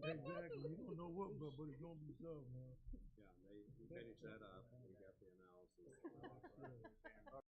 Exactly. You don't know what, but it's gonna be so, man. Yeah, they finished that up. We got the analysis. Yeah.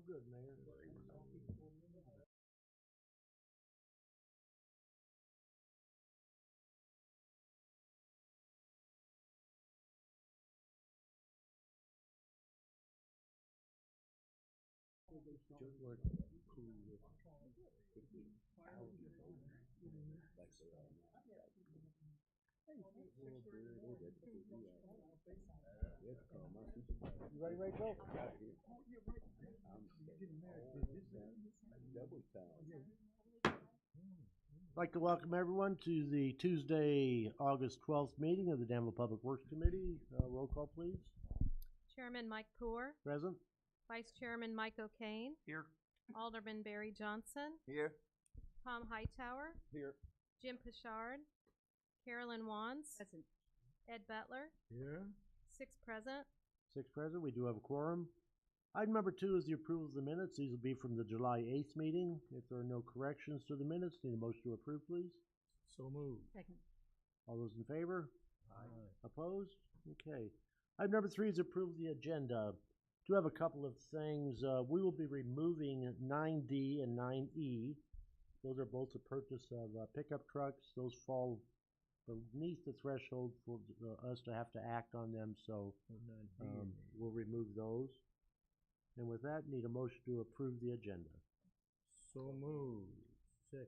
good, Mayor. You ready, Rachel? I'd like to welcome everyone to the Tuesday, August 12th meeting of the Danville Public Works Committee. Roll call, please. Chairman Mike Poor, Present. Vice Chairman Mike O'Kane, Here. Alderman Barry Johnson, Here. Tom Hightower, Here. Jim Pichard, Carolyn Wands, Ed Butler, Here. 6 present. 6 present. We do have a quorum. Item number 2 is the approval of the minutes. These will be from the July 8th meeting. If there are no corrections to the minutes, need a motion to approve, please. So moved. Second. All those in favor? Aye. Opposed? Okay. Item number 3 is approve the agenda. Do have a couple of things. We will be removing 9D and 9E. Those are both the purchase of pickup trucks. Those fall beneath the threshold for us to have to act on them, so we'll remove those. And with that, need a motion to approve the agenda. So moved. Second.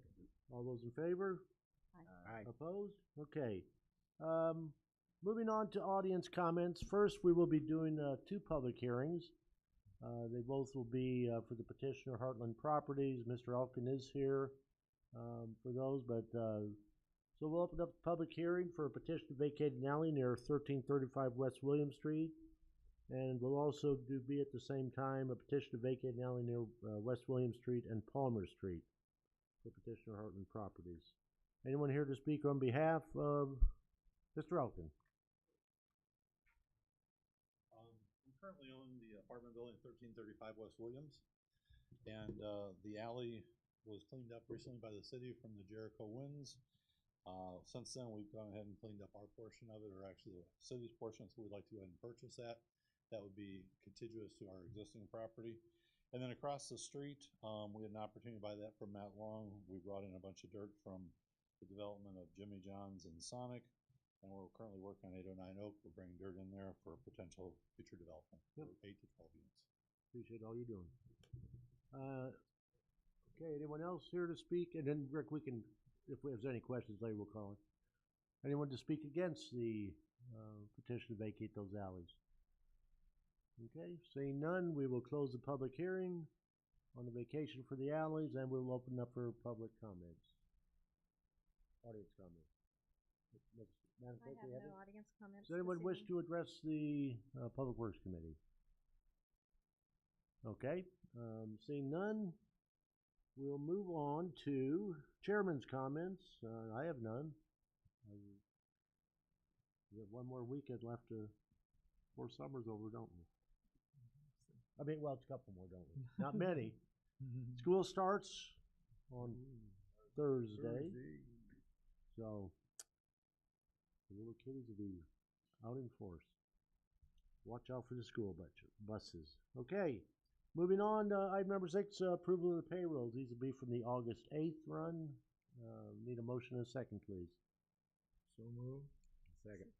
All those in favor? Aye. Opposed? Okay. Moving on to audience comments. First, we will be doing 2 public hearings. They both will be for the petitioner Heartland Properties. Mr. Elkin is here for those, but so we'll open up the public hearing for a petition to vacate an alley near 1335 West William Street. And we'll also be at the same time a petition to vacate an alley near West William Street and Palmer Street for petitioner Heartland Properties. Anyone here to speak on behalf of Mr. Elkin? We currently own the apartment building 1335 West Williams, and the alley was cleaned up recently by the city from the Jericho winds. Since then, we've gone ahead and cleaned up our portion of it, or actually the city's portion, so we'd like to go ahead and purchase that. That would be contiguous to our existing property. And then across the street, we had an opportunity to buy that from Matt Long. We brought in a bunch of dirt from the development of Jimmy John's and Sonic, and we're currently working on 809 Oak. We're bringing dirt in there for potential future development for 8 to 12 units. Appreciate all you're doing. Okay, anyone else here to speak? And then Rick, we can, if there's any questions later, we'll call it. Anyone to speak against the petition to vacate those alleys? Okay, seeing none, we will close the public hearing on the vacation for the alleys, and we'll open up for public comments. Audience comments. Madam I Clerk, have do you have no it? audience comments. Does anyone this wish evening. to address the Public Works Committee? Okay, seeing none, we'll move on to Chairman's comments. I have none. We have one more weekend left before summer's over, don't we? I mean, well, it's a couple more, don't we? Not many. School starts on Thursday. So the little kiddies will be out in force. Watch out for the school buses. Okay, moving on to item number 6, approval of the payrolls. These will be from the August 8th run. Need a motion and a second, please. So moved. Second.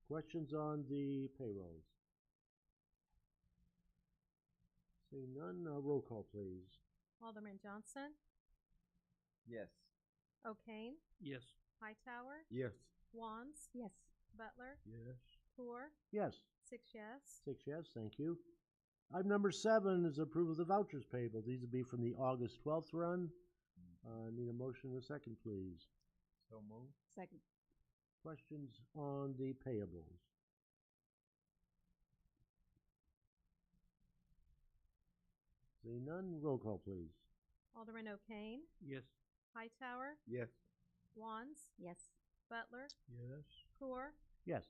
Questions on the payrolls? Seeing none, roll call, please. Alderman Johnson, Yes. O'Kane, Yes. Hightower, Yes. Wands, Yes. Butler, Yes. Poor, Yes. 6 yes. 6 yes, thank you. Item number 7 is approval of the vouchers payable. These will be from the August 12th run. Need a motion and a second, please. So moved. Second. Questions on the payables? Seeing none, roll call, please. Alderman O'Kane, Yes. Hightower, Yes. Wands, Yes. Butler, Yes. Poor, Yes.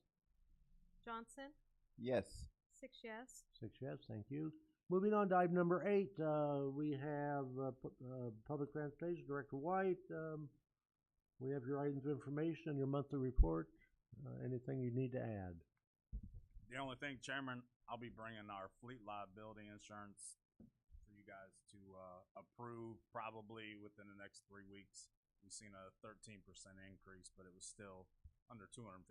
Johnson, Yes. 6 yes. 6 yes, thank you. Moving on to item number 8, we have Public Transportation Director White. We have your items of information and your monthly report. Anything you need to add? The only thing, Chairman, I'll be bringing our fleet liability insurance for you guys to approve probably within the next 3 weeks. We've seen a 13% increase, but it was still under $250,000.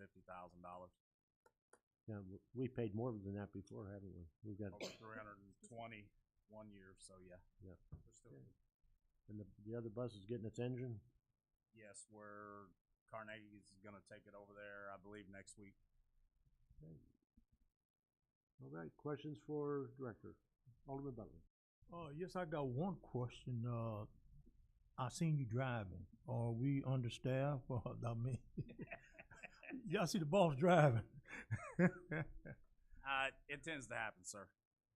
Yeah, we paid more than that before, haven't we? We've got, Over 320 1 year, so yeah. Yeah. We're still good. and the other bus is getting its engine. Yes, Carnegie's gonna take it over there, I believe, next week. Okay. All right, questions for Director? Alderman Butler. Yes, I got one question. I seen you driving. Are we understaffed? I mean, y'all see the boss driving. It tends to happen, sir.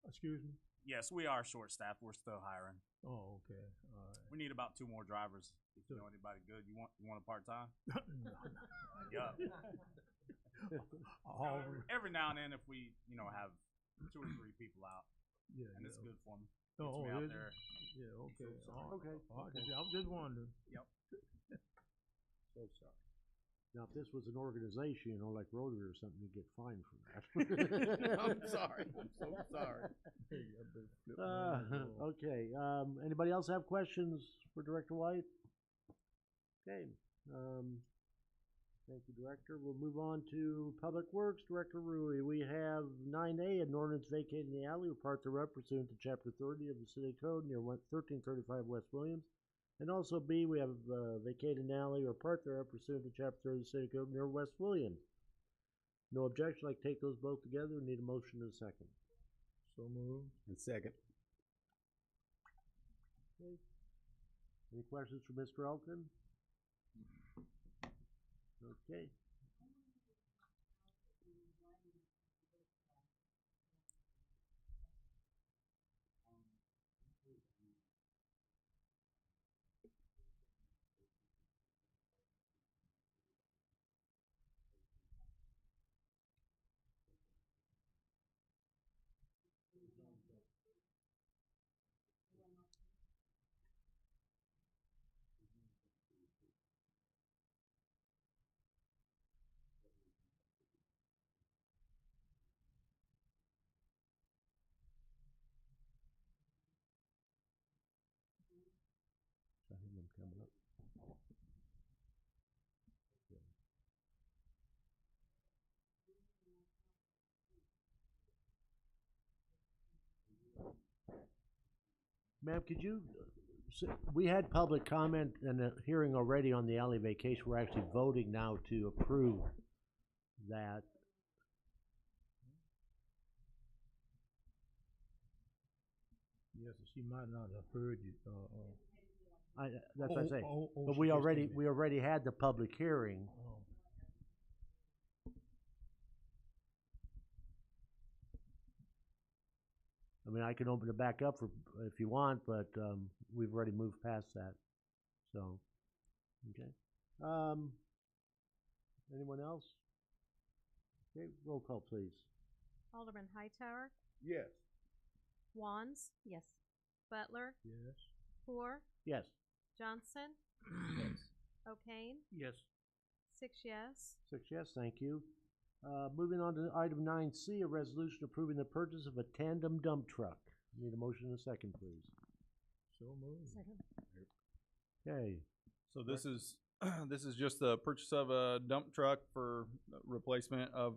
Excuse me? Yes, we are short-staffed. We're still hiring. Oh, okay. All right. We need about 2 more drivers. If you know anybody good, you want a part-time? No. Yeah. All Every now and then, if we have 2 or 3 people out, yeah, and it's good for me. Oh, Gets me out is it? there. Yeah, okay. So sorry. Okay. I was just wondering. Yep. So sorry. Now, if this was an organization, like Rotary or something, you'd get fined for that. I'm sorry. I'm so sorry. Okay, anybody else have questions for Director White? Okay, thank you, Director. We'll move on to Public Works, Director Rui. We have 9A, an ordinance vacating the alley or part thereof pursuant to Chapter 30 of the City Code near 1335 West Williams. And also B, we have vacated an alley or part thereof pursuant to Chapter 30 of the City Code near West Williams. No objection, I'd like to take those both together. Need a motion and a second. So moved. And second. Okay. Any questions for Mr. Elkin? Okay. I hear them coming up. Ma'am, could you, we had public comment and a hearing already on the alley vacation. We're actually voting now to approve that. Yes, she might not have heard you. That's what I say. But she we just already, came in. we already had the public hearing. Oh. I mean, I can open it back up for, if you want, but, we've already moved past that. So, okay. Anyone else? Okay, roll call, please. Alderman Hightower, Yes. Wands, Yes. Butler, Yes. Poor, Yes. Johnson, Yes. O'Kane, Yes. 6 yes. 6 yes, thank you. Moving on to item 9C, a resolution approving the purchase of a tandem dump truck. Need a motion and a second, please. So moved. Second. Okay, So this is this is just the purchase of a dump truck for replacement of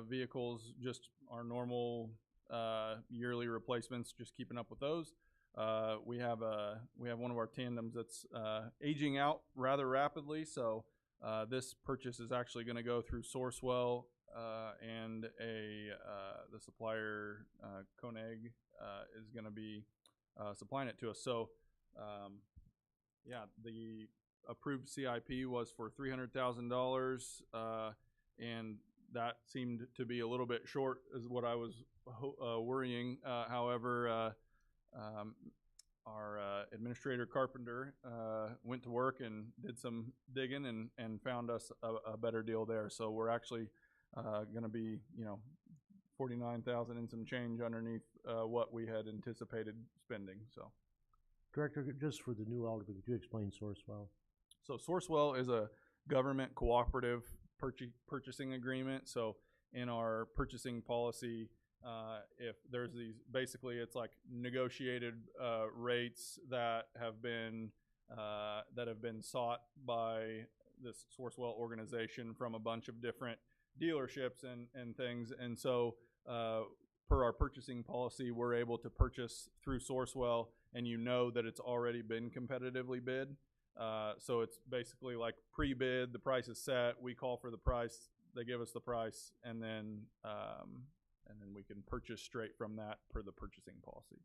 vehicles, just our normal yearly replacements, just keeping up with those. We have one of our tandems that's aging out rather rapidly, so this purchase is actually going to go through Sourcewell and the supplier Koenig is going to be supplying it to us. So yeah, the approved CIP was for $300,000, and that seemed to be a little bit short, is what I was worrying. However, our administrator Carpenter went to work and did some digging and found us a better deal there. So we're actually going to be, $49,000 and some change underneath what we had anticipated spending. So, Director, just for the new alderman, could you explain Sourcewell? So Sourcewell is a government cooperative purchasing agreement. So in our purchasing policy, If there's these, basically it's like negotiated rates that have been sought by this Sourcewell organization from a bunch of different dealerships and things. And so per our purchasing policy, we're able to purchase through Sourcewell, and you know that it's already been competitively bid. So it's basically like pre-bid, the price is set, we call for the price, they give us the price, and then we can purchase straight from that per the purchasing policy.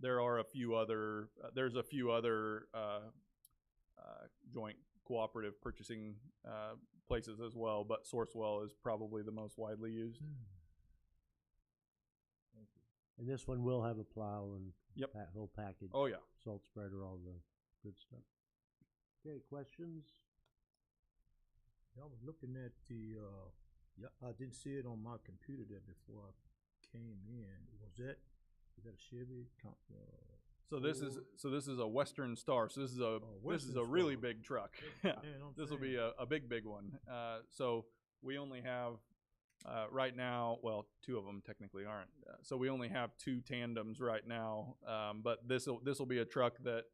There are a few other, joint cooperative purchasing places as well, but Sourcewell is probably the most widely used. And this one will have a plow and Yep. that whole package. Oh yeah. Salt spreader, all the good stuff. Okay, questions? I was looking at the, I didn't see it on my computer there before I came in. Is that a Chevy? So this is a Western Star. So this is a Western really Star. big truck. Man, I'm This will saying. be a big one. So we only have right now, well, two of them technically aren't. So we only have two tandems right now. But this will be a truck that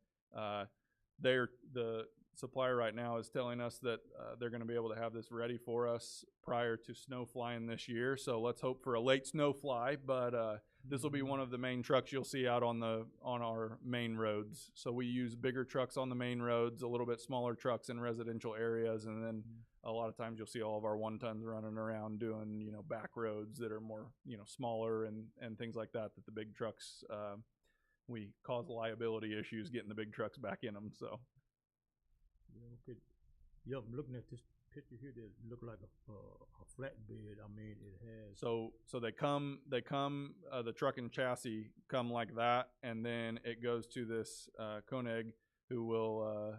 the supplier right now is telling us that they're going to be able to have this ready for us prior to snow flying this year. So let's hope for a late snow fly. But this will be one of the main trucks you'll see out on our main roads. So we use bigger trucks on the main roads, a little bit smaller trucks in residential areas, and then a lot of times you'll see all of our 1-tons running around doing, back roads that are more, smaller and things like that the big trucks, we cause liability issues getting the big trucks back in them. So. Yeah, I'm looking at this picture here that look like a flatbed. I mean, it has. So they come, the truck and chassis come like that, and then it goes to this Koenig who will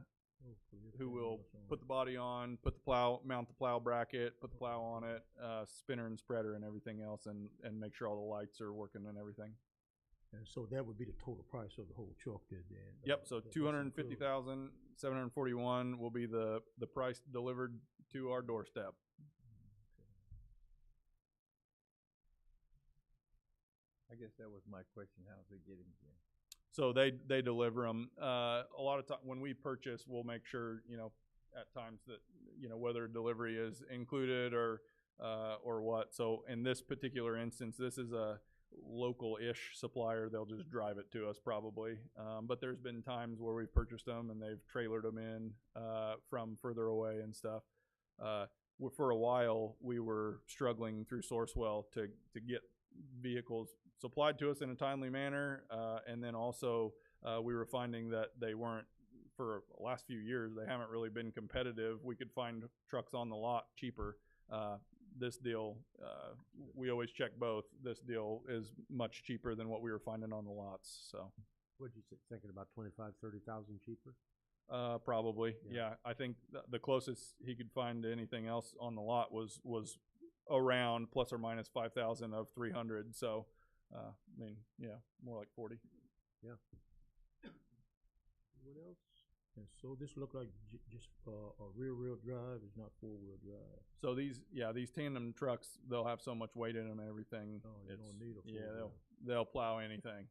put the body on, mount the plow bracket, put the plow on it, spinner and spreader and everything else, and make sure all the lights are working and everything. And so that would be the total price of the whole truck then. Yep. So $250,741 will be the price delivered to our doorstep. I guess that was my question. How's it getting here? So they deliver them. A lot of time when we purchase, we'll make sure at times that whether delivery is included or what. So in this particular instance, this is a local-ish supplier. They'll just drive it to us probably. But there's been times where we've purchased them and they've trailered them in from further away and stuff. For a while, we were struggling through Sourcewell to get vehicles supplied to us in a timely manner, and then also we were finding that they weren't, for the last few years, they haven't really been competitive. We could find trucks on the lot cheaper. This deal, we always check both. This deal is much cheaper than what we were finding on the lots. So, What'd you say, thinking about 25,000, 30,000 cheaper? probably, yeah. I think the closest he could find to anything else on the lot was around plus or minus 5,000 of 300. So, I mean, yeah, more like 40. Yeah. Anyone else? And so this look like just a rear-wheel drive. It's not four-wheel drive. So these tandem trucks, they'll have so much weight in them and everything. Oh, you don't need a Yeah, four-wheel. they'll plow anything.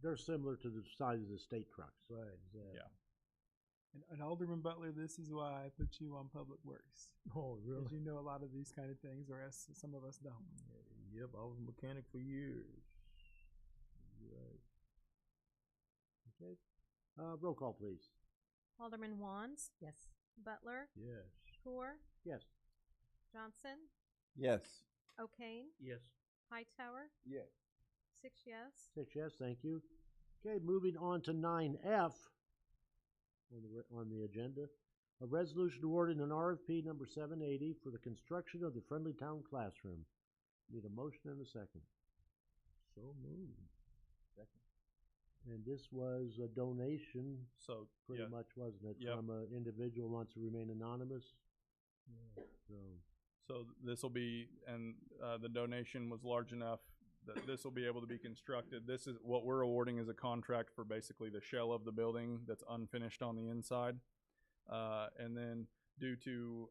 They're similar to the size of the state trucks. Right, exactly. Yeah. And Alderman Butler, this is why I put you on Public Works. Oh, really? Because you know a lot of these kind of things, whereas some of us don't. Yep, I was a mechanic for years. Right. Okay. Roll call, please. Alderman Wands, Yes. Butler, Yes. Tour, Yes. Johnson, Yes. O'Kane, Yes. Hightower, Yes. 6 yes. 6 yes, thank you. Okay, moving on to 9F on the agenda. A resolution awarding an RFP number 780 for the construction of the Friendly Town Classroom. Need a motion and a second. So moved. Second. And this was a donation, So pretty yeah. much, wasn't it? Yep. From an individual who wants to remain anonymous. So this will be, and the donation was large enough that this will be able to be constructed. This is what we're awarding as a contract for basically the shell of the building that's unfinished on the inside. And then due to,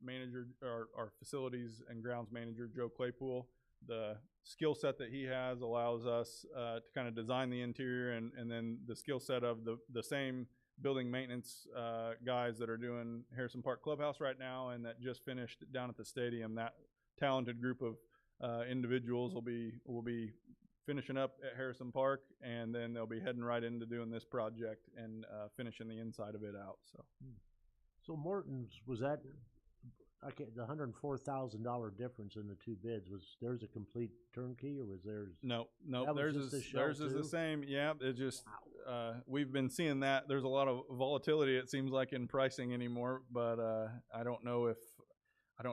manager, our facilities and grounds manager, Joe Claypool. The skill set that he has allows us to kind of design the interior, and then the skill set of the same building maintenance guys that are doing Harrison Park Clubhouse right now and that just finished down at the stadium. That talented group of individuals will be finishing up at Harrison Park, and then they'll be heading right into doing this project and finishing the inside of it out. So Morton's, was that, the $104,000 difference in the two bids, was theirs a complete turnkey, or was theirs? No, That was theirs just the is shell theirs is the too? same. Yeah, it just we've been seeing that there's a lot of volatility. It seems like in pricing anymore, but I don't know if I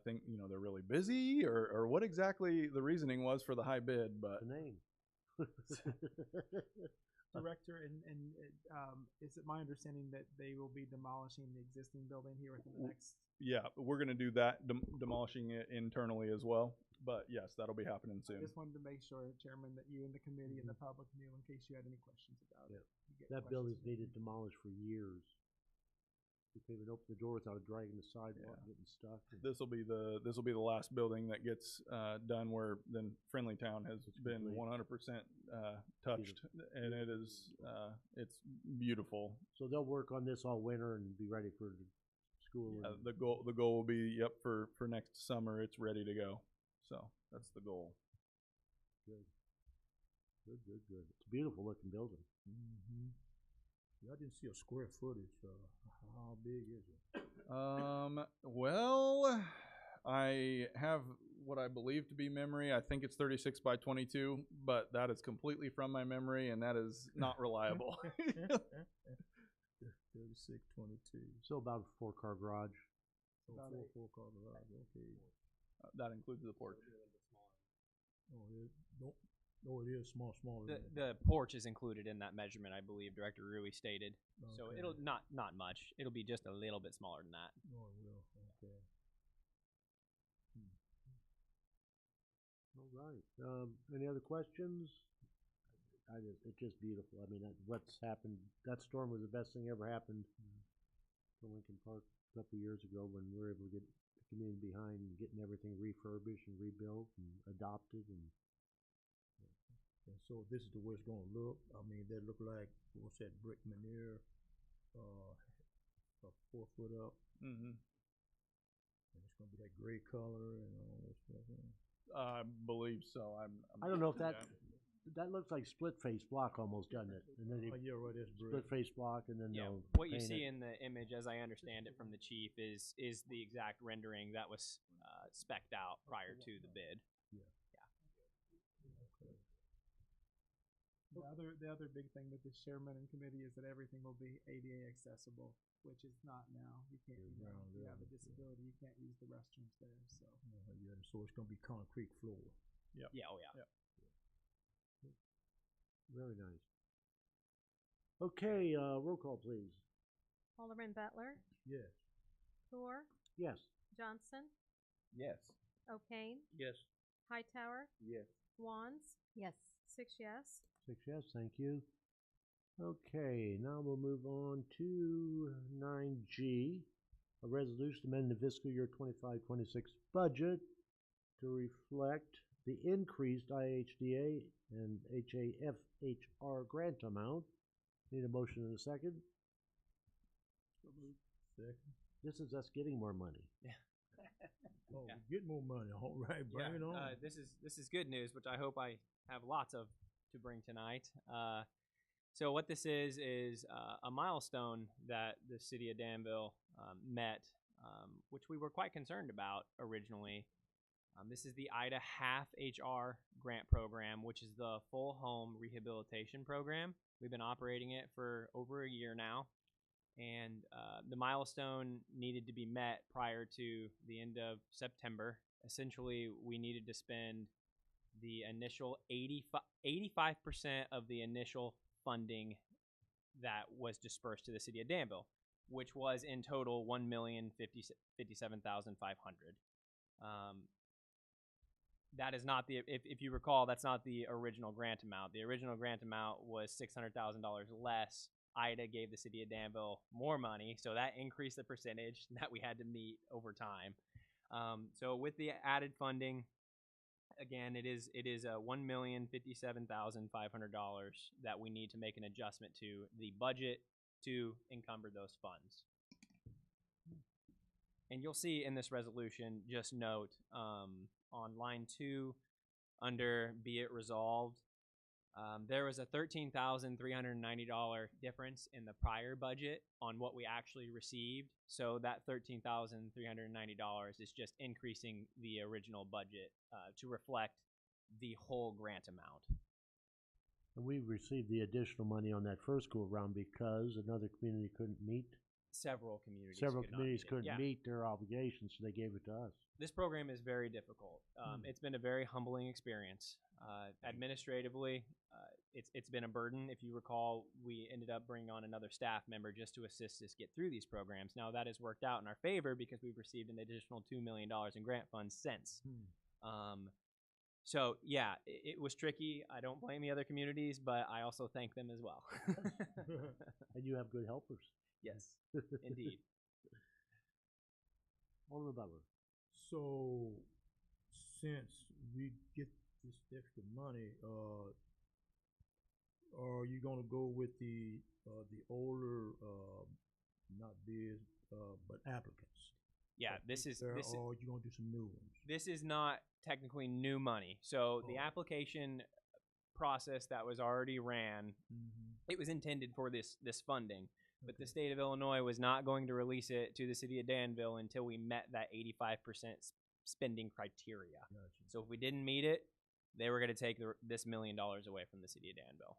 think they're really busy or what exactly the reasoning was for the high bid, but The name. Director, and is it my understanding that they will be demolishing the existing building here within the next? yeah, we're gonna do that, demolishing it internally as well. But yes, that'll be happening I soon. just wanted to make sure, Chairman, that you and the committee and the public knew in case you had any questions about it. Yeah. You get That questions building's from- needed demolished for years. You can't even open the door without dragging the sidewalk, Yeah. getting stuck. This will be the last building that gets done, where then Friendly Town has been complete. 100% touched, and it is it's beautiful. So they'll work on this all winter and be ready for the school. And The goal will be for next summer. It's ready to go. So that's the goal. Good. It's a beautiful looking building. Mm-hmm. I didn't see a square footage. How big is it? Well, I have what I believe to be memory. I think it's 36 by 22, but that is completely from my memory, and that is not reliable. 36, 22. So about a 4-car garage. So four-car garage, okay. That includes the porch. Oh, it is smaller than that. The porch is included in that measurement, I believe Director Rui stated. So Okay. it'll not much. It'll be just a little bit smaller than that. Oh, it will, okay. All right. Any other questions? It's just beautiful. I mean, what's happened, that storm was the best thing ever happened to Lincoln Park a couple of years ago, when we were able to get the community behind getting everything refurbished and rebuilt and adopted. And so this is the way it's gonna look. I mean, that look like, what's that, brick veneer, 4 foot up. Mm-hmm. And it's gonna be that gray color and all that stuff. I believe so. I don't know if that looks like split face block almost, doesn't it? And then Oh, yeah, right, that's brick. split face block, and then Yeah, they'll what you paint see it. in the image, as I understand it from the chief, is the exact rendering that was spec'd out prior to the bid. The other big thing with the chairman and committee is that everything will be ADA accessible, which is not now. You can't, if you have a disability, you can't use the restrooms there, so. Yeah, so it's gonna be concrete floor. Yeah, oh yeah. Very nice. Okay, roll call, please. Alderman Butler, Yes. Toor, Yes. Johnson, Yes. O'Kane, Yes. Hightower, Yes. Wands, Yes. 6 yes. 6 yes, thank you. Okay, now we'll move on to 9G, a resolution amending the fiscal year 25-26 budget to reflect the increased IHDA and HAFHR grant amount. Need a motion in a second? Second. This is us getting more money. Oh, Yeah. we get more money, all right, bring it on. This is good news, which I hope I have lots of to bring tonight. So what this is a milestone that the city of Danville met, which we were quite concerned about originally. This is the IDA half HR grant program, which is the full home rehabilitation program. We've been operating it for over a year now, and the milestone needed to be met prior to the end of September. Essentially, we needed to spend the initial 85% of the initial funding that was dispersed to the city of Danville, which was in total $1,057,500. That is not the, if you recall, that's not the original grant amount. The original grant amount was $600,000 less Ida gave the city of Danville more money, so that increased the percentage that we had to meet over time. So with the added funding, again, it is $1,057,500 that we need to make an adjustment to the budget to encumber those funds. And you'll see in this resolution, just note on line 2, under be it resolved, there was a $13,390 difference in the prior budget on what we actually received. So that $13,390 is just increasing the original budget to reflect the whole grant amount. And we received the additional money on that first go around because another community couldn't meet. Several communities couldn't meet their obligations, so they gave it to us. This program is very difficult. It's been a very humbling experience. Administratively, it's been a burden. If you recall, we ended up bringing on another staff member just to assist us get through these programs. Now that has worked out in our favor because we've received an additional $2 million in grant funds since. So yeah, it was tricky. I don't blame the other communities, but I also thank them as well. And you have good helpers. Yes, indeed. Alderman Butler. So, since we get this extra money, are you gonna go with the older, not bids, but applicants? Yeah, this is Or are you gonna do some new ones? this is not technically new money. So the application process that was already ran, it was intended for this funding. But the state of Illinois was not going to release it to the city of Danville until we met that 85% spending criteria. Gotcha. So if we didn't meet it, they were going to take this $1 million away from the city of Danville.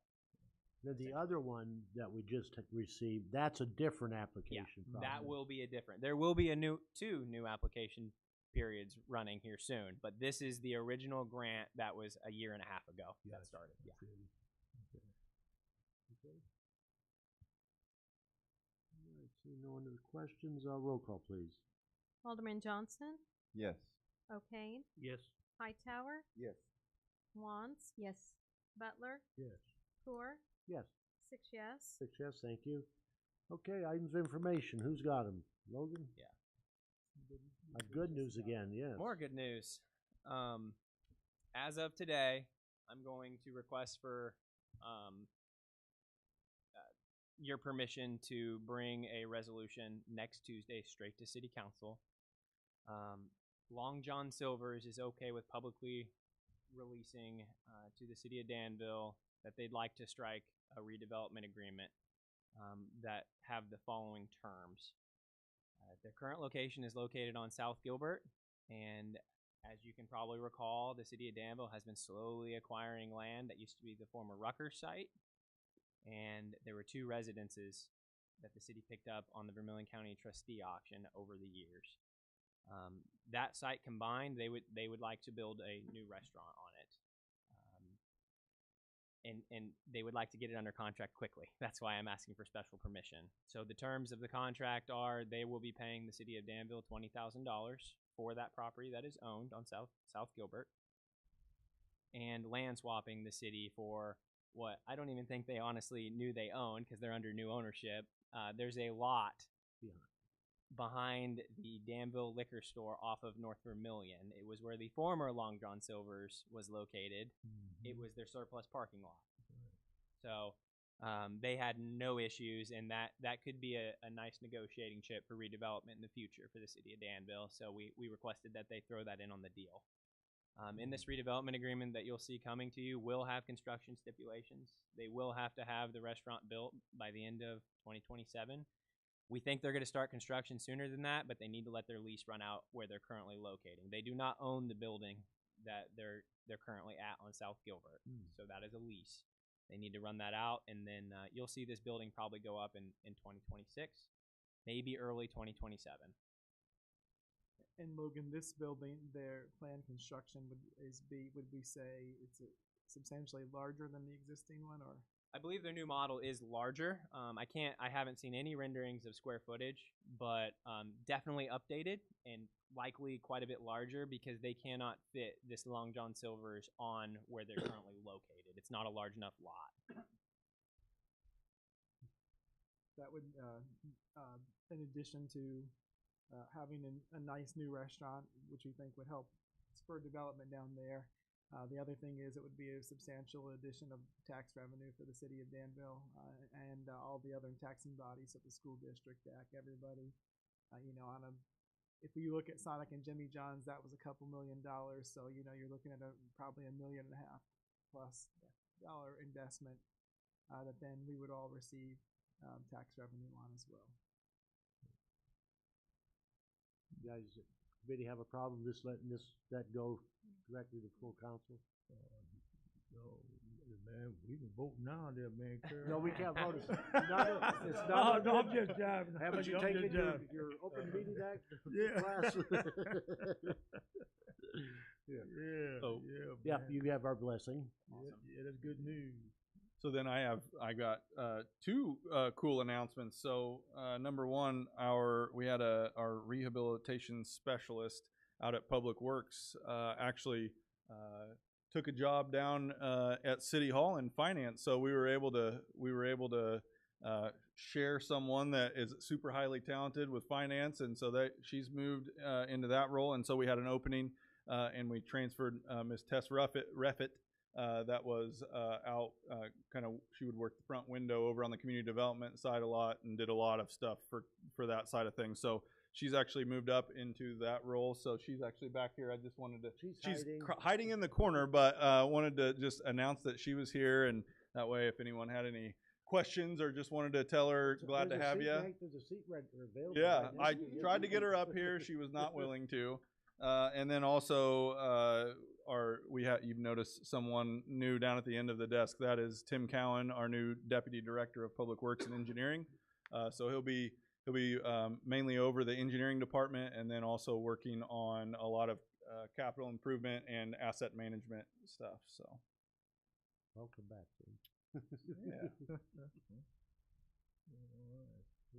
Now, the other one that we just received, that's a different application. Yeah, that will be a different. There will be two new application periods running here soon, but this is the original grant that was a year and a half ago that started. Yeah. Okay. All right, seeing no other questions, roll call, please. Alderman Johnson, Yes. O'Kane, Yes. Hightower, Yes. Wands, Yes. Butler, Yes. Poor, Yes. 6 yes. 6 yes, thank you. Okay, items of information, who's got them? Logan? Yeah. Good news again, yes. More good news. As of today, I'm going to request for your permission to bring a resolution next Tuesday straight to City Council. Long John Silver's is okay with publicly releasing to the City of Danville that they'd like to strike a redevelopment agreement that have the following terms. Their current location is located on South Gilbert, and as you can probably recall, the City of Danville has been slowly acquiring land that used to be the former Rutgers site, and there were 2 residences that the city picked up on the Vermilion County trustee auction over the years. That site combined, they would like to build a new restaurant on it. And they would like to get it under contract quickly. That's why I'm asking for special permission. So the terms of the contract are they will be paying the city of Danville $20,000 for that property that is owned on South Gilbert, and land swapping the city for what I don't even think they honestly knew they owned because they're under new ownership. There's a lot behind the Danville liquor store off of North Vermilion. It was where the former Long John Silver's was located. It was their surplus parking lot. So they had no issues, and that could be a nice negotiating chip for redevelopment in the future for the city of Danville. So we requested that they throw that in on the deal. In this redevelopment agreement that you'll see coming to you will have construction stipulations. They will have to have the restaurant built by the end of 2027. We think they're going to start construction sooner than that, but they need to let their lease run out where they're currently locating. They do not own the building that they're currently at on South Gilbert. So that is a lease. They need to run that out, and then you'll see this building probably go up in 2026, maybe early 2027. And Logan, this building, their planned construction would we say it's substantially larger than the existing one, or? I believe their new model is larger. I haven't seen any renderings of square footage, but definitely updated and likely quite a bit larger because they cannot fit this Long John Silver's on where they're currently located. It's not a large enough lot. that would, in addition to having a nice new restaurant, which we think would help spur development down there. The other thing is it would be a substantial addition of tax revenue for the city of Danville and all the other taxing bodies of the school district, DAC, everybody. If you look at Sonic and Jimmy John's, that was a couple $1 million. So, you're looking at probably $1.5 million plus dollar investment that then we would all receive tax revenue on as well. You guys, committee have a problem just letting that go directly to full council? No, man, we can vote now there, man. No, we can't vote. It's not No, I'm just jiving. Haven't you I'm taken just jiving. your Open Meeting Act Yeah. class? So, Yeah, you have our blessing. Yeah, that's good news. So then I got two cool announcements. So number one, we had our rehabilitation specialist out at Public Works actually took a job down at City Hall in finance. So we were able to share someone that is super highly talented with finance, and so that she's moved into that role. And so we had an opening, and we transferred Ms. Tess Reffett. That was out she would work the front window over on the community development side a lot and did a lot of stuff for that side of things. So she's actually moved up into that role. So she's actually back here. I just wanted to, she's hiding in the corner, but wanted to just announce that she was here. And that way, if anyone had any questions or just wanted to tell her, glad to have you. There's a seat available. Yeah, I tried to get her up here. She was not willing to. And then also, you've noticed someone new down at the end of the desk. That is Tim Cowan, our new Deputy Director of Public Works and Engineering. So he'll be mainly over the engineering department, and then also working on a lot of capital improvement and asset management stuff. So welcome back, Tim. Yeah.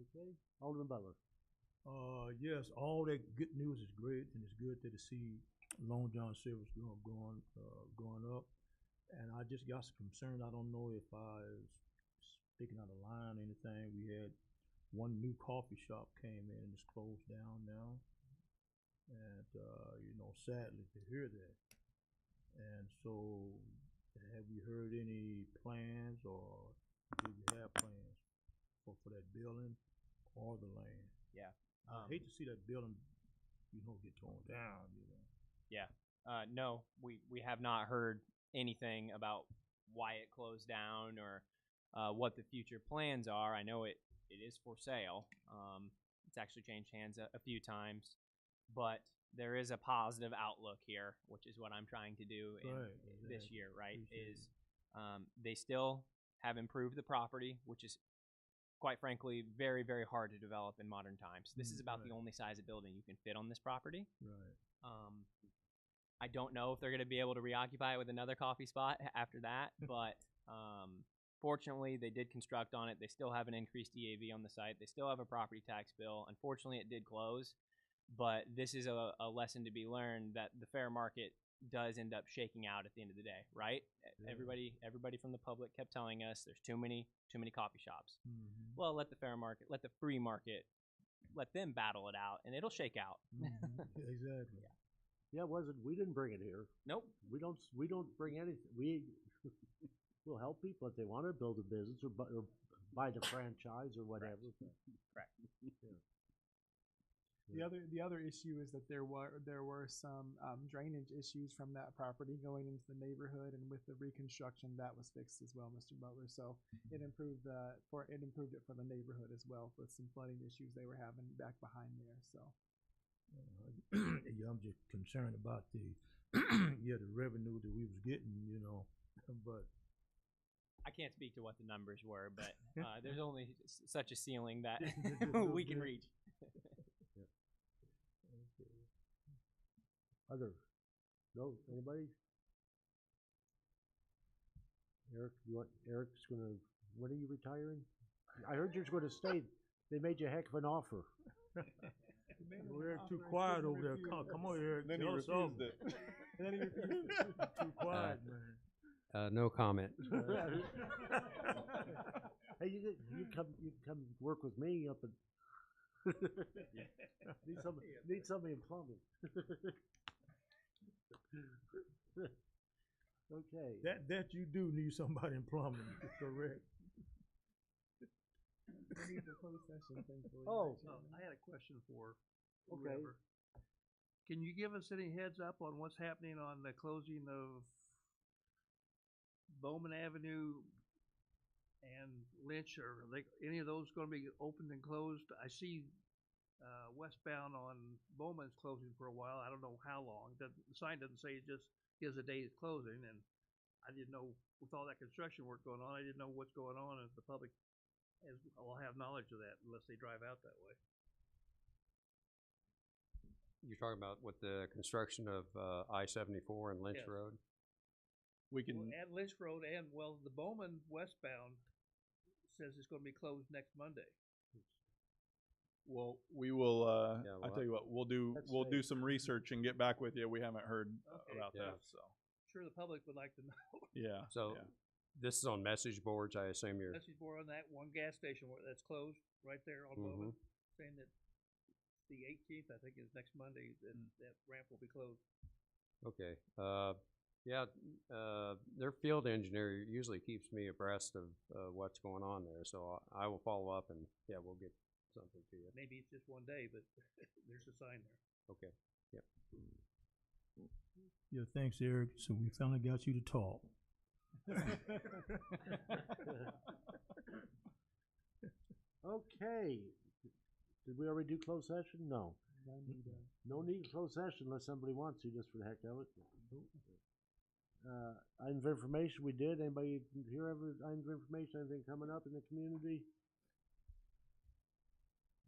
Okay, Alderman Butler. Yes, all that good news is great, and it's good to see Long John Silver's going up. And I just got some concern. I don't know if I was sticking out of line or anything. We had one new coffee shop came in and it's closed down now. And, sadly to hear that. And so, have you heard any plans, or do you have plans for that building or the land? Yeah. I hate to see that building, get torn down, Yeah. No, we have not heard anything about why it closed down or what the future plans are. I know it is for sale. It's actually changed hands a few times, but there is a positive outlook here, which is what I'm trying to do this year, right? They still have improved the property, which is quite frankly very, very hard to develop in modern times. This is about the only size of building you can fit on this property. Right. I don't know if they're going to be able to reoccupy it with another coffee spot after that, but fortunately, they did construct on it. They still have an increased EAV on the site. They still have a property tax bill. Unfortunately, it did close, but this is a lesson to be learned that the fair market does end up shaking out at the end of the day, right? Yeah. Everybody from the public kept telling us there's too many coffee shops. Mm-hmm. Well, let the fair market, let the free market, let them battle it out, and it'll shake out. Mm-hmm. Exactly. Yeah. Yeah, we didn't bring it here. Nope. We don't bring anything. We'll help people if they want to build a business or buy the franchise or whatever. Correct. Yeah. The other issue is that there were some drainage issues from that property going into the neighborhood, and with the reconstruction that was fixed as well, Mr. Butler. So it improved it for the neighborhood as well, with some flooding issues they were having back behind there. So. Yeah, I'm just concerned about the revenue that we was getting, but I can't speak to what the numbers were, but there's only such a ceiling that we can reach. No, anybody? Eric's gonna, when are you retiring? I heard you're going to stay. They made you a heck of an offer. We're too quiet over there. Come on, Eric. Then he refused it. Then he refused it. Too quiet, man. No comment. Hey, you you can come work with me up at. Need somebody in plumbing. Okay. That you do need somebody in plumbing, correct? We need the closed session, thankfully. Oh. I had a question for Okay. whoever. Can you give us any heads up on what's happening on the closing of Bowman Avenue and Lynch? Are any of those going to be opened and closed? I see westbound on Bowman's closing for a while. I don't know how long. The sign doesn't say, it just gives a date it's closing. And I didn't know, with all that construction work going on, I didn't know what's going on, if the public will have knowledge of that unless they drive out that way. You're talking about with the construction of I-74 and Lynch Yes. Road? We can, Well, at Lynch Road and, well, the Bowman westbound says it's gonna be closed next Monday. well, we will, Yeah, I well, tell you what, we'll Let's do say- some research and get back with you. We haven't heard Okay. about Yeah. that, so, Sure, the public would like to know. yeah. So yeah. this is on message boards, I assume you're, Message board on that one gas station that's closed right there on Bowman, saying that the 18th, I think, is next Monday, that ramp will be closed. okay. Yeah, their field engineer usually keeps me abreast of what's going on there, so I will follow up and, yeah, we'll get something to you. Maybe it's just one day, but there's a sign there. Okay, yep. Yeah, thanks, Eric. So we finally got you to talk. Okay. Did we already do closed session? No. No need to close session unless somebody wants to, just for the heck of it. Items of information, we did. Anybody hear ever items of information, anything coming up in the community?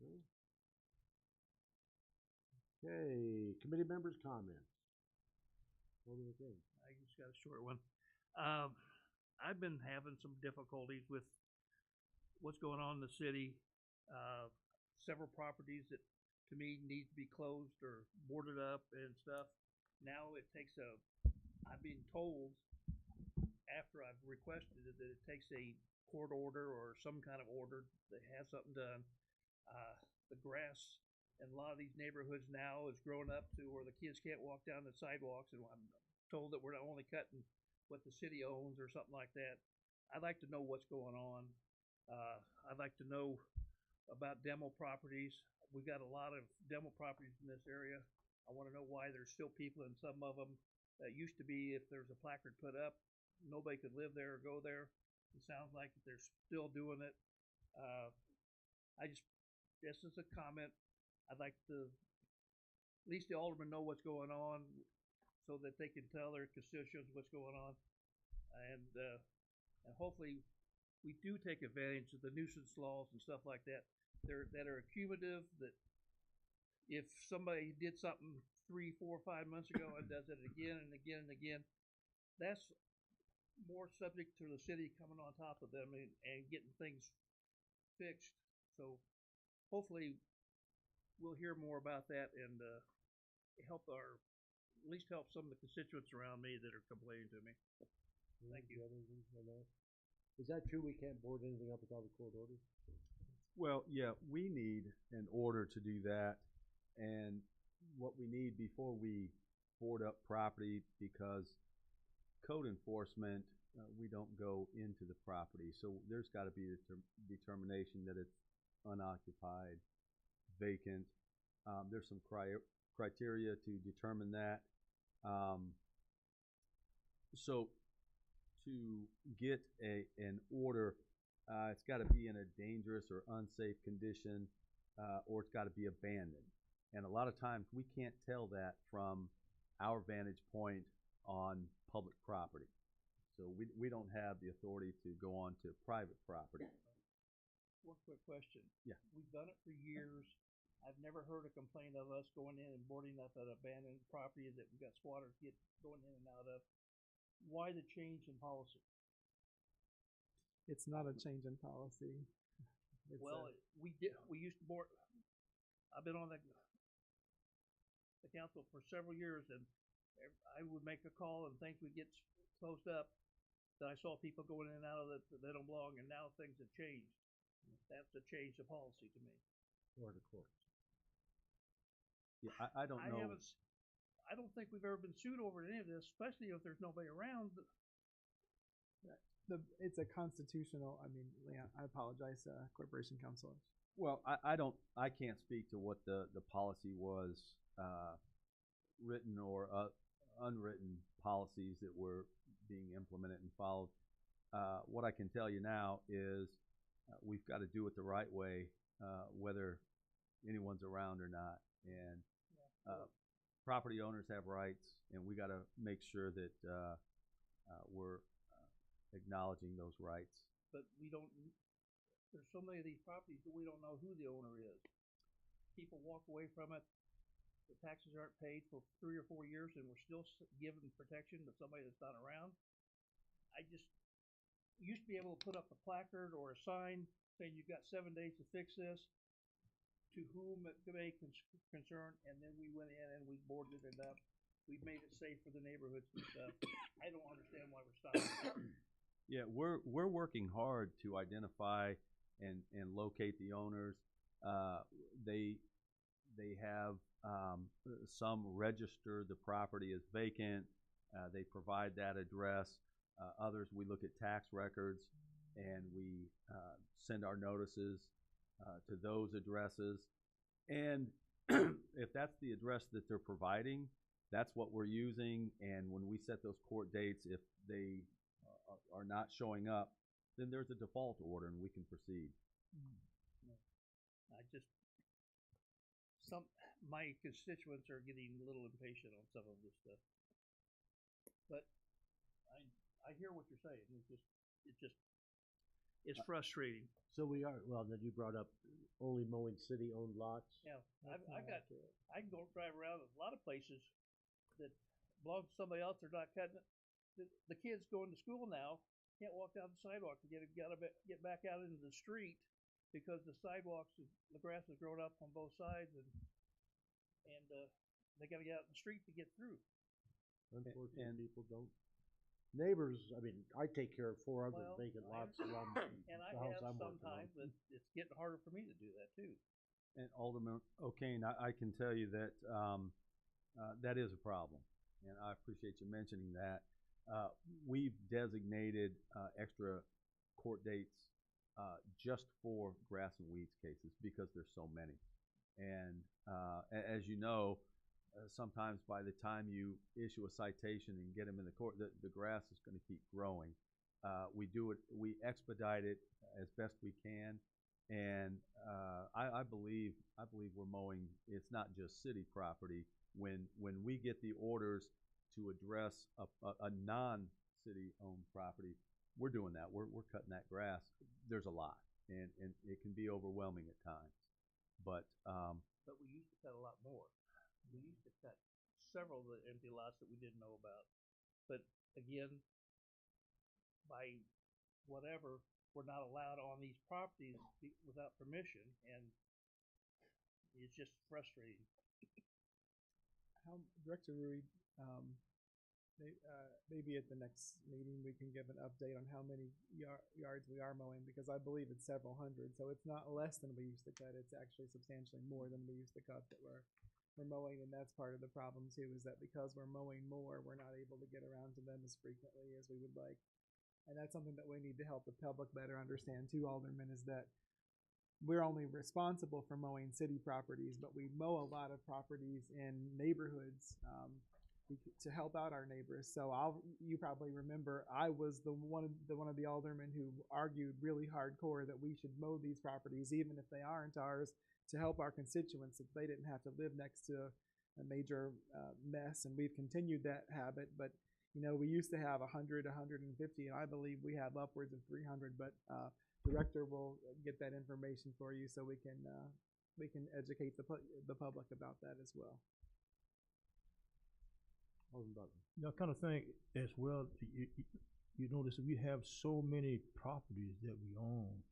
No? Okay, committee members' comments. What do you think? I just got a short one. I've been having some difficulties with what's going on in the city. Several properties that to me need to be closed or boarded up and stuff. Now it takes I've been told after I've requested it that it takes a court order or some kind of order to have something done. The grass in a lot of these neighborhoods now is growing up to where the kids can't walk down the sidewalks, and I'm told that we're not only cutting what the city owns or something like that. I'd like to know what's going on. I'd like to know about demo properties. We've got a lot of demo properties in this area. I want to know why there's still people in some of them. That used to be, if there's a placard put up, nobody could live there or go there. It sounds like they're still doing it. This is a comment. I'd like to, at least the aldermen know what's going on so that they can tell their constituents what's going on. And hopefully we do take advantage of the nuisance laws and stuff like that. That are accumulative, that if somebody did something 3, 4, 5 months ago and does it again and again and again, that's more subject to the city coming on top of them and getting things fixed. So hopefully we'll hear more about that and help at least help some of the constituents around me that are complaining to me. Thank you. Is that true? We can't board anything up without a court order? Well, yeah, we need an order to do that, and what we need before we board up property, because code enforcement, we don't go into the property, so there's got to be a determination that it's unoccupied, vacant. There's some criteria to determine that. So to get an order, it's got to be in a dangerous or unsafe condition, or it's got to be abandoned. And a lot of times we can't tell that from our vantage point on public property. So we don't have the authority to go on to private property. One quick question. Yeah. We've done it for years. I've never heard a complaint of us going in and boarding up an abandoned property that we've got squatters going in and out of. Why the change in policy? It's not a change in policy. We used to board. I've been on the council for several years, and I would make a call and things would get closed up. That I saw people going in and out of that don't belong, and now things have changed. That's to change the policy to me. Or the court. Yeah, I don't know. I don't think we've ever been sued over any of this, especially if there's nobody around. It's a constitutional, I mean, Leon, I apologize, Corporation Councilors. Well, I can't speak to what the policy was, written or unwritten policies that were being implemented and followed. What I can tell you now is we've got to do it the right way, whether anyone's around or not. And property owners have rights, and we got to make sure that we're acknowledging those rights. But there's so many of these properties that we don't know who the owner is. People walk away from it. The taxes aren't paid for 3 or 4 years, and we're still giving protection to somebody that's not around. You used to be able to put up a placard or a sign saying you've got 7 days to fix this, to whom it may concern, and then we went in and we boarded it up. We've made it safe for the neighborhoods and stuff. I don't understand why we're stopping. Yeah, we're working hard to identify and locate the owners. They have some register the property as vacant. They provide that address. Others, we look at tax records and we send our notices to those addresses. And if that's the address that they're providing, that's what we're using. And when we set those court dates, if they are not showing up, then there's a default order and we can proceed. My constituents are getting a little impatient on some of this stuff. But I hear what you're saying. It's frustrating. So we are, well, then you brought up only mowing city-owned lots. Yeah, I can go drive around a lot of places that belong to somebody else. They're not cutting it. The kids going to school now can't walk down the sidewalk to get back out into the street because the sidewalks, the grass has grown up on both sides, and they got to get out in the street to get through. Unfortunately, people don't. Neighbors, I mean, I take care of 4 other vacant lots around the house I'm working on. Sometimes, but it's getting harder for me to do that too. And Alderman O'Kane, I can tell you that that is a problem, and I appreciate you mentioning that. We've designated extra court dates just for grass and weeds cases because there's so many. And as you know, sometimes by the time you issue a citation and get them in the court, the grass is going to keep growing. We expedite it as best we can, and I believe we're mowing. It's not just city property. When we get the orders to address a non-city owned property, we're doing that. We're cutting that grass. There's a lot, and it can be overwhelming at times. But we used to cut a lot more. We used to cut several of the empty lots that we didn't know about. But again, by whatever, we're not allowed on these properties without permission, and it's just frustrating. Director Rui, maybe at the next meeting we can give an update on how many yards we are mowing, because I believe it's several hundred. So it's not less than we used to cut. It's actually substantially more than we used to cut that we're mowing, and that's part of the problem too, is that because we're mowing more, we're not able to get around to them as frequently as we would like. And that's something that we need to help the public better understand too, Alderman, is that we're only responsible for mowing city properties, but we mow a lot of properties in neighborhoods to help out our neighbors. So you probably remember I was one of the aldermen who argued really hardcore that we should mow these properties, even if they aren't ours, to help our constituents, if they didn't have to live next to a major mess. And we've continued that habit, but we used to have 100, 150, and I believe we have upwards of 300, but Director will get that information for you so we can educate the public about that as well. I kind of think as well, you notice we have so many properties that we own.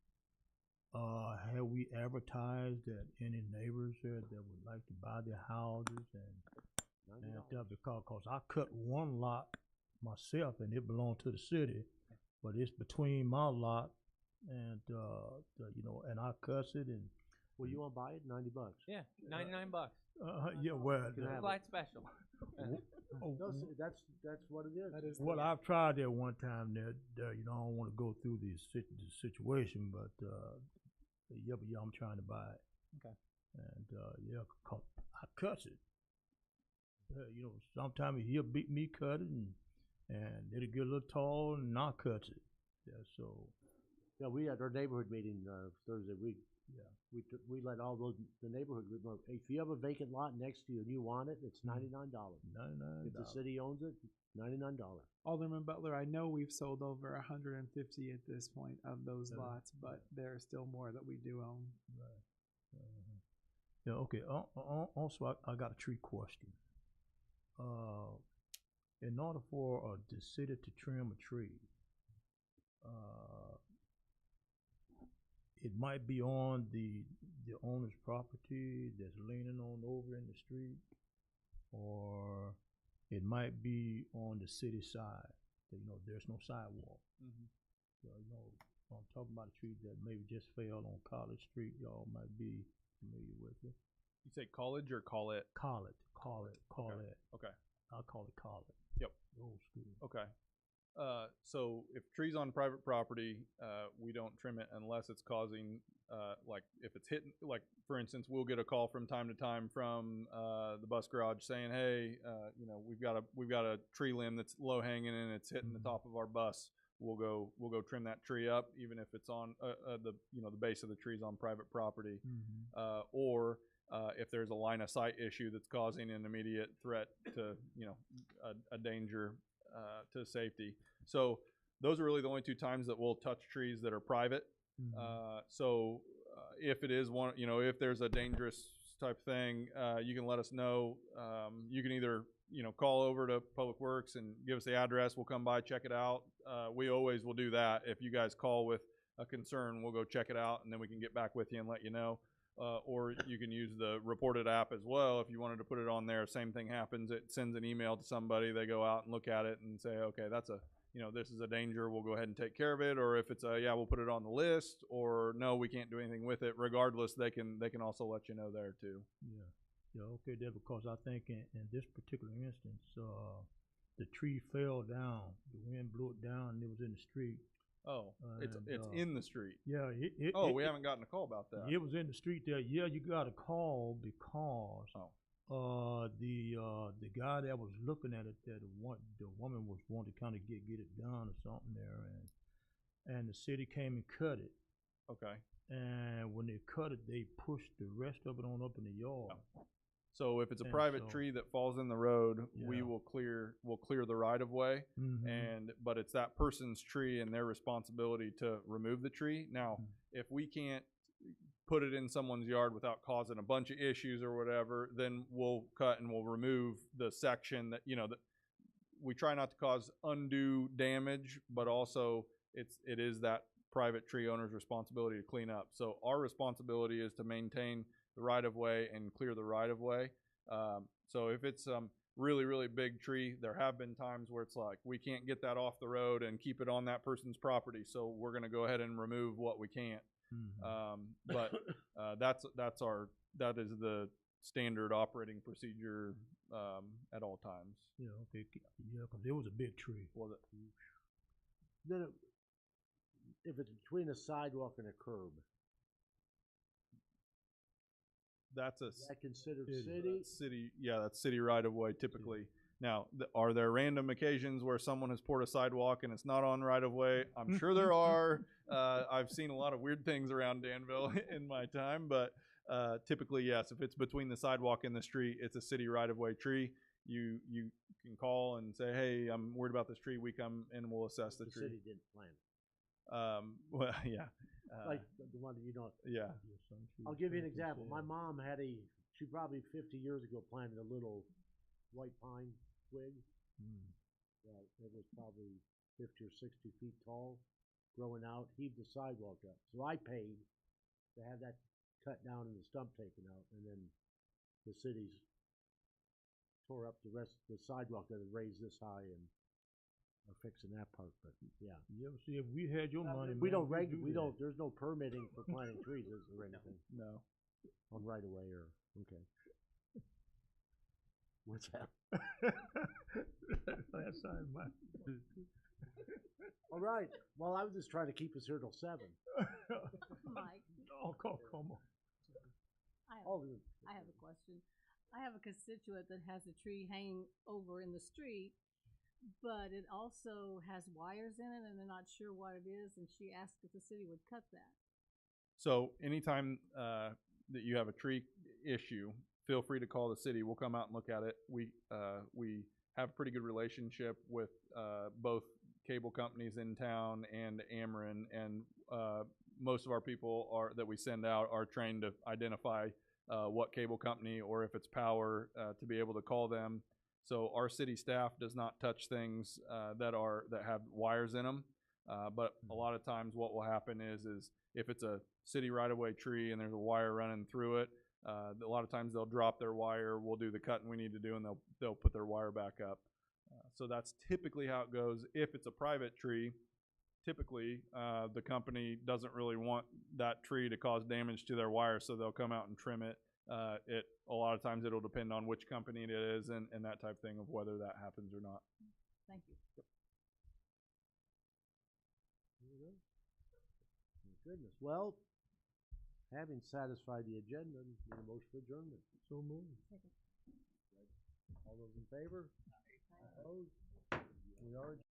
Have we advertised that any neighbors there that would like to buy their houses and stuff? Because I cut one lot myself and it belonged to the city, but it's between my lot and and I cuss it and Well, you want to buy it? $90. Yeah, $99. yeah, well, You can have Flight special. That's what it is. That is well, I've tried that one time. That I don't want to go through the situation, but yeah, I'm trying to buy it. Okay. And I cuss it. Sometimes he'll beat me cut it, and it'll get a little tall, and I'll cut it. Yeah, so Yeah, we had our neighborhood meeting Thursday week. Yeah, we let all the neighborhood group know, if you have a vacant lot next to you and you want it, it's $99. $99. If the city owns it, $99. Alderman Butler, I know we've sold over 150 at this point of those lots, but there are still more that we do own. Right. Yeah. Okay. Also, I got a tree question. In order for the city to trim a tree, it might be on the owner's property that's leaning on over in the street, or it might be on the city side. There's no sidewalk. Mm-hmm. So, I'm talking about a tree that maybe just fell on College Street. Y'all might be familiar with it. You say college or call it? Call it. Okay. I'll call it College. Yep. Old school. Okay. So if trees on private property, we don't trim it unless it's causing, like if it's hitting, like for instance, we'll get a call from time to time from the bus garage saying, hey, we've got a tree limb that's low hanging and it's hitting the top of our bus. We'll go trim that tree up, even if it's on the base of the tree's on private property, or if there's a line of sight issue that's causing an immediate threat to a danger to safety. So those are really the only two times that we'll touch trees that are private. If it is one, if there's a dangerous type thing, you can let us know. You can either call over to Public Works and give us the address. We'll come by, check it out. We always will do that. If you guys call with a concern, we'll go check it out, and then we can get back with you and let you know. Or you can use the reported app as well. If you wanted to put it on there, same thing happens. It sends an email to somebody. They go out and look at it and say, okay, that's this is a danger. We'll go ahead and take care of it. Or if it's we'll put it on the list. Or no, we can't do anything with it. Regardless, they can also let you know there too. Yeah. Okay, there, because I think in this particular instance, the tree fell down. The wind blew it down, and it was in the street. Oh, it's in the street. Yeah. We haven't gotten a call about that. It was in the street there. Yeah, you got a call because the guy that was looking at it, the woman was wanting to kind of get it done or something there, and the city came and cut it. Okay. And when they cut it, they pushed the rest of it on up in the yard. Oh. So if it's a private tree that falls in the road, we will clear the right of way, but it's that person's tree and their responsibility to remove the tree. Now, if we can't put it in someone's yard without causing a bunch of issues or whatever, then we'll cut and we'll remove the section that that we try not to cause undue damage, but also it is that private tree owner's responsibility to clean up. So our responsibility is to maintain the right of way and clear the right of way. So if it's really, really big tree, there have been times where it's like, we can't get that off the road and keep it on that person's property. So we're going to go ahead and remove what we can't. But that is the standard operating procedure at all times. Yeah. Okay. Yeah, because it was a big tree. Was it? Then if it's between a sidewalk and a curb, that's is that considered city? Yeah, that's city right of way typically. Now, are there random occasions where someone has poured a sidewalk and it's not on right of way? I'm sure there are. I've seen a lot of weird things around Danville in my time, but typically, yes, if it's between the sidewalk and the street, it's a city right of way tree. You can call and say, hey, I'm worried about this tree. We come and we'll assess the tree. The city didn't plan it. Well, yeah. Like the one that you don't. Yeah. I'll give you an example. My mom she probably 50 years ago planted a little white pine twig. Well, it was probably 50 or 60 feet tall, growing out, heaved the sidewalk up. So I paid to have that cut down and the stump taken out, and then the city's tore up the rest of the sidewalk that had raised this high, and are fixing that part, but yeah. Yeah, see, if we had your money, We man, don't we'd do we that. don't, there's no permitting for planting trees, is there anything? No. On right away or, okay. What's that? Last time, my. All right, well, I was just trying to keep us here till 7. Mike, Oh, come on. I have, Oh, I have a question. I have a constituent that has a tree hanging over in the street, but it also has wires in it and they're not sure what it is, and she asked if the city would cut that. So anytime that you have a tree issue, feel free to call the city. We'll come out and look at it. We have a pretty good relationship with both cable companies in town and Ameren, and most of our people that we send out are trained to identify what cable company or if it's power to be able to call them. So our city staff does not touch things that have wires in them. But a lot of times what will happen is if it's a city right-of-way tree and there's a wire running through it, a lot of times they'll drop their wire, we'll do the cutting we need to do, and they'll put their wire back up. So that's typically how it goes. If it's a private tree, typically the company doesn't really want that tree to cause damage to their wire, so they'll come out and trim it. A lot of times it'll depend on which company it is and that type of thing of whether that happens or not. Thank you. goodness. Well, having satisfied the agenda, need a motion for adjournment. So moved. All those in favor? Opposed? We are adjourned.